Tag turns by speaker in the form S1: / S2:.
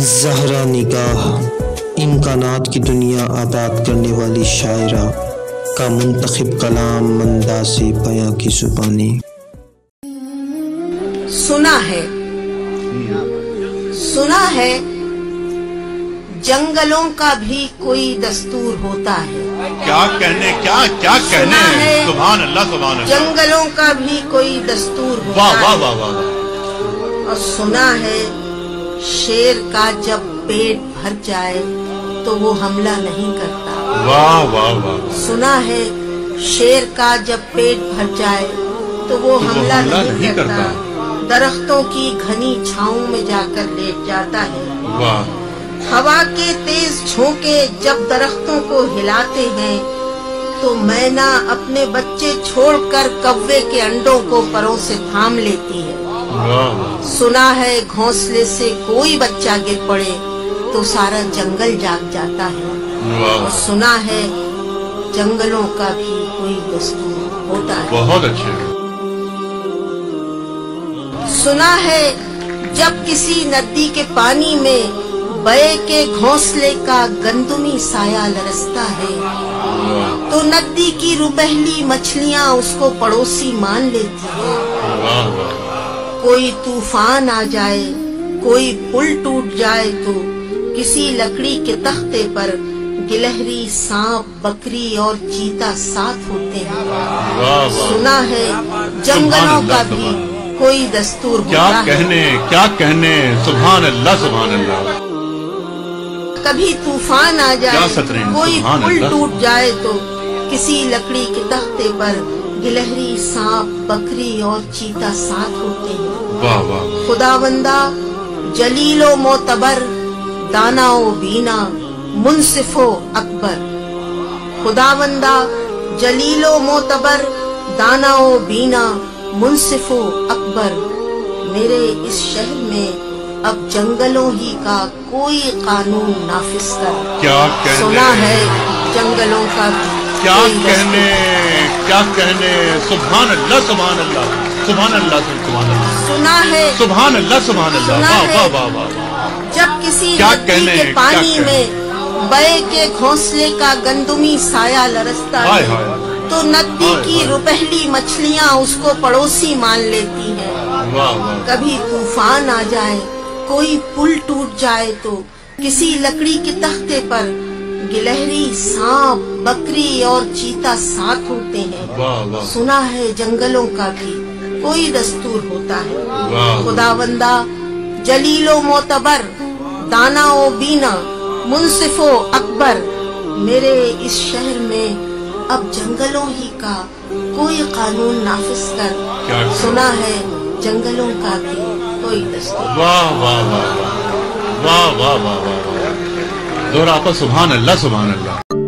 S1: زہرا نگاہ امکانات کی دنیا آباد کرنے والی شاعرہ کا منتخب کلام انداز بیاں کی زبانی۔
S2: سنا ہے جنگلوں کا بھی کوئی دستور ہوتا ہے۔
S3: کیا کہنے سبحان اللہ سبحان اللہ۔
S2: جنگلوں کا بھی کوئی دستور ہوتا ہے۔
S3: واہ واہ واہ واہ۔
S2: اور سنا ہے شیر کا جب پیٹ بھر جائے تو وہ حملہ نہیں کرتا۔
S3: واہ واہ واہ۔
S2: سنا ہے شیر کا جب پیٹ بھر جائے تو وہ حملہ نہیں کرتا، درختوں کی گھنی چھاؤں میں جا کر لیٹ جاتا ہے۔
S3: واہ۔
S2: ہوا کے تیز جھونکے جب درختوں کو ہلاتے ہیں تو مینا اپنے بچے چھوڑ کر کوے کے انڈوں کو پروں سے تھام لیتی ہے۔ سنا ہے گھونسلے سے کوئی بچہ گر پڑے تو سارا جنگل جاگ جاتا ہے۔ اور سنا ہے جنگلوں کا بھی کوئی دستور ہوتا ہے۔
S3: بہت اچھے۔
S2: سنا ہے جب کسی ندی کے پانی میں بے کے گھونسلے کا گندمی سایہ لرزتا ہے تو ندی کی روپہلی مچھلیاں اس کو پڑوسی مان لیتی ہیں۔ کوئی طوفان آ جائے، کوئی پل ٹوٹ جائے تو کسی لکڑی کے تختے پر گلہری، سانپ، بکری اور چیتا ساتھ ہوتے ہیں۔ سنا ہے جنگلوں کا بھی کوئی دستور ہوتا ہے۔
S3: کیا کہنے سبحان اللہ سبحان اللہ۔
S2: کبھی طوفان آ جائے، کوئی پل ٹوٹ جائے تو کسی لکڑی کے تختے پر گلہری، سانپ، بکری اور چیتا ساتھ ہوتے ہیں۔ خداوندہ جلیل و معتبر، دانا و بینا، منصف و اکبر۔ خداوندہ جلیل و معتبر، دانا و بینا، منصف و اکبر، میرے اس شہر میں اب جنگلوں ہی کا کوئی قانون نافذ کر۔ سنا ہے جنگلوں کا
S3: کیا کہنے سبحان اللہ سبحان اللہ سبحان اللہ سبحان اللہ۔
S2: سنا ہے
S3: سبحان اللہ سبحان اللہ۔ واہ واہ واہ۔
S2: جب کسی ندی کے پانی میں بے کے گھونسلے کا گندمی سایہ لرزتا ہے تو ندی کی روپہلی مچھلیاں اس کو پڑوسی مان لیتی ہیں۔ کبھی طوفان آ جائے، کوئی پل ٹوٹ جائے تو کسی لکڑی کے تختے پر گلہری، سانپ، بکری اور چیتا ساتھ ہوتے ہیں۔ سنا ہے جنگلوں کا بھی کوئی دستور ہوتا ہے۔ خداوندہ جلیل و معتبر، دانا و بینا، منصف و اکبر، میرے اس شہر میں اب جنگلوں ہی کا کوئی قانون نافذ کر۔ سنا ہے جنگلوں کا بھی کوئی دستور۔
S3: واہ واہ واہ واہ واہ واہ واہ واہ۔ دہراتا سبحان اللہ سبحان اللہ۔